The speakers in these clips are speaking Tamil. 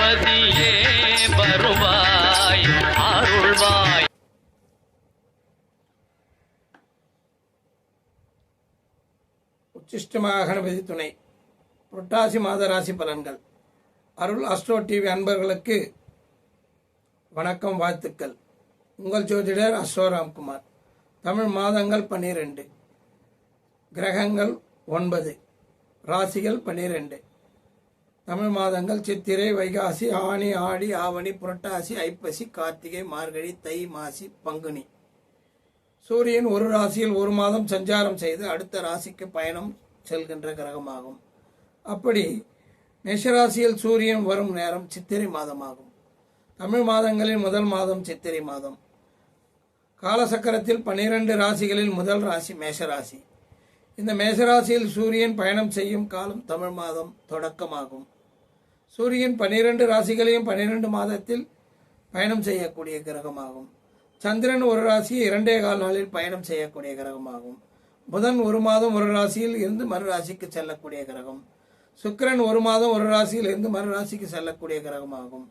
கணபதியே வருவாய் அருள்வாய். உச்சிஷ்டமாக கணபதி துணை. புரட்டாசி மாத ராசி பலன்கள். அருள் அஸ்ட்ரோ டிவி அன்பர்களுக்கு வணக்கம், வாழ்த்துக்கள். உங்கள் ஜோதிடர் அஸ்ட்ரோ ராம்குமார். தமிழ் மாதங்கள் 12, கிரகங்கள் 9, ராசிகள் 12. தமிழ் மாதங்கள் சித்திரை, வைகாசி, ஆனி, ஆடி, ஆவணி, புரட்டாசி, ஐப்பசி, கார்த்திகை, மார்கழி, தை, மாசி, பங்குனி. சூரியன் ஒரு ராசியில் ஒரு மாதம் சஞ்சாரம் செய்து அடுத்த ராசிக்கு பயணம் செல்கின்ற கிரகமாகும். அப்படி மேஷராசியில் சூரியன் வரும் நேரம் சித்திரை மாதமாகும். தமிழ் மாதங்களில் முதல் மாதம் சித்திரை மாதம். காலசக்கரத்தில் 12 ராசிகளில் முதல் ராசி மேஷராசி. இந்த மேஷராசியில் சூரியன் பயணம் செய்யும் காலம் தமிழ் மாதம் தொடக்கமாகும். சூரியன் 12 ராசிகளையும் 12 மாதத்தில் பயணம் செய்யக்கூடிய கிரகமாகும். சந்திரன் ஒரு ராசி 2.25 நாளில் பயணம் செய்யக்கூடிய கிரகமாகும். புதன் ஒரு மாதம் ஒரு ராசியில் இருந்து மறு ராசிக்கு செல்லக்கூடிய கிரகம். சுக்கிரன் ஒரு மாதம் ஒரு ராசியில் இருந்து மறு ராசிக்கு செல்லக்கூடிய கிரகமாகும்.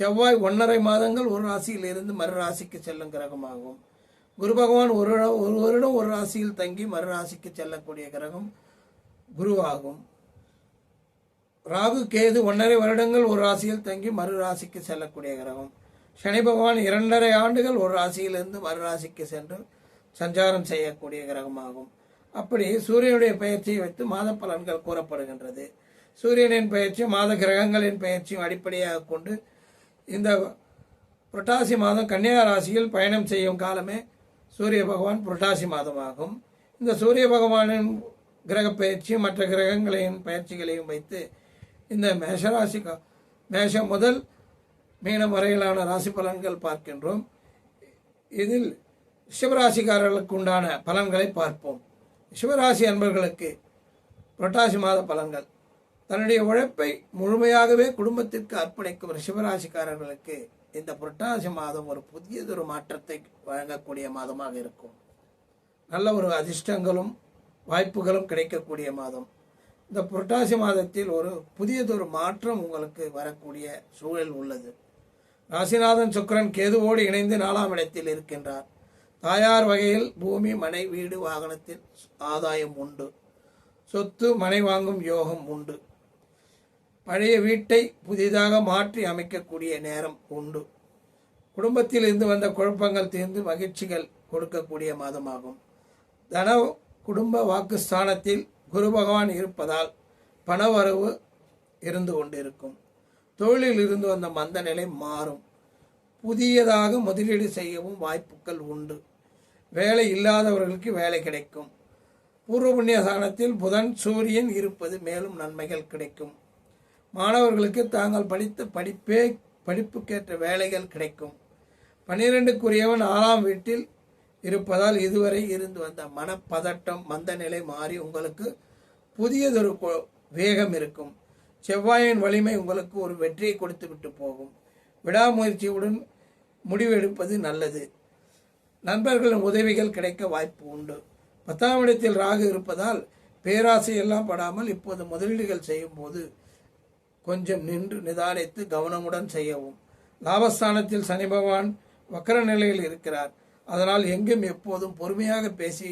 செவ்வாய் 1.5 மாதங்கள் ஒரு ராசியில் இருந்து மறு ராசிக்கு செல்லும் கிரகமாகும். குரு பகவான் ஒரு வருடம் ஒரு ராசியில் தங்கி மறு ராசிக்கு செல்லக்கூடிய கிரகம் குருவாகும். ராகு கேது 1.5 வருடங்கள் ஒரு ராசியில் தங்கி மறு ராசிக்கு செல்லக்கூடிய கிரகம். சனி பகவான் 2.5 ஆண்டுகள் ஒரு ராசியிலிருந்து மறு ராசிக்கு சென்று சஞ்சாரம் செய்யக்கூடிய கிரகமாகும். அப்படி சூரியனுடைய பெயர்ச்சியை வைத்து மாத பலன்கள் கூறப்படுகின்றது. சூரியனின் பயிற்சி மாத கிரகங்களின் பயிற்சியும் அடிப்படையாக கொண்டு இந்த புரட்டாசி மாதம் கன்னியா ராசியில் பயணம் செய்யும் காலமே சூரிய பகவான் புரட்டாசி மாதமாகும். இந்த சூரிய பகவானின் கிரக பயிற்சியும் மற்ற கிரகங்களின் பயிற்சிகளையும் வைத்து இந்த மேஷம் முதல் மீனம் வரையிலான ராசி பலன்கள் பார்க்கின்றோம். இதில் சிவராசிக்காரர்களுக்கு உண்டான பலன்களை பார்ப்போம். சிவராசி அன்பர்களுக்கு புரட்டாசி மாத பலன்கள். தன்னுடைய உழைப்பை முழுமையாகவே குடும்பத்திற்கு அர்ப்பணிக்கும் சிவராசிக்காரர்களுக்கு இந்த புரட்டாசி மாதம் ஒரு புதியதொரு மாற்றத்தை வழங்கக்கூடிய மாதமாக இருக்கும். நல்ல ஒரு அதிர்ஷ்டங்களும் வாய்ப்புகளும் கிடைக்கக்கூடிய மாதம். இந்த புரட்டாசி மாதத்தில் ஒரு புதியதொரு மாற்றம் உங்களுக்கு வரக்கூடிய சூழல் உள்ளது. ராசிநாதன் சுக்கிரன் கேதுவோடு இணைந்து 4ஆம் இடத்தில் இருக்கின்றார். தாயார் வகையில் பூமி, மனை, வீடு, வாகனத்தில் ஆதாயம் உண்டு. சொத்து, மனை வாங்கும் யோகம் உண்டு. பழைய வீட்டை புதிதாக மாற்றி அமைக்கக்கூடிய நேரம் உண்டு. குடும்பத்தில் இருந்து வந்த குழப்பங்கள் தீர்ந்து மகிழ்ச்சிகள் கொடுக்கக்கூடிய மாதமாகும். தன குடும்ப வாக்குஸ்தானத்தில் குரு பகவான் இருப்பதால் பணவரவு இருந்து கொண்டிருக்கும். தொழிலில் இருந்து வந்த மந்த நிலை மாறும். புதியதாக முதலீடு செய்யவும் வாய்ப்புகள் உண்டு. வேலை இல்லாதவர்களுக்கு வேலை கிடைக்கும். பூர்வ புண்ணிய ஸ்தானத்தில் புதன், சூரியன் இருப்பது மேலும் நன்மைகள் கிடைக்கும். மாணவர்களுக்கு தாங்கள் படித்த படிப்புக்கேற்ற வேலைகள் கிடைக்கும். 12க்குரியவன் 6ஆம் வீட்டில் இருப்பதால் இதுவரை இருந்து வந்த மனப்பதட்டம், மந்த நிலை மாறி உங்களுக்கு புதியதொரு வேகம் இருக்கும். செவ்வாயின் வலிமை உங்களுக்கு ஒரு வெற்றியை கொடுத்து விட்டு போகும். விடாமுயற்சியுடன் முடிவெடுப்பது நல்லது. நண்பர்களின் உதவிகள் கிடைக்க வாய்ப்பு உண்டு. 10ஆம் இடத்தில் ராகு இருப்பதால் பேராசையெல்லாம் படாமல் இப்போது முதலீடுகள் செய்யும் போது கொஞ்சம் நின்று நிதானித்து கவனமுடன் செய்யவும். லாபஸ்தானத்தில் சனி பகவான் வக்கர நிலையில் இருக்கிறார். அதனால் எங்கும் எப்போதும் பொறுமையாக பேசி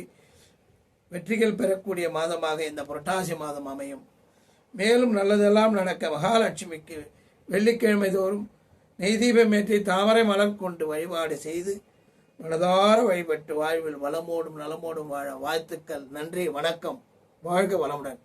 வெற்றிகள் பெறக்கூடிய மாதமாக இந்த புரட்டாசி மாதம் அமையும். மேலும் நல்லதெல்லாம் நடக்க மகாலட்சுமிக்கு வெள்ளிக்கிழமை தோறும் நெய்தீபம் ஏற்றி தாமரை மலர் கொண்டு வழிபாடு செய்து மனதார வழிபட்டு வாழ்வில் வளமோடும் நலமோடும் வாழ வாழ்த்துக்கள். நன்றி, வணக்கம். வாழ்க வளமுடன்.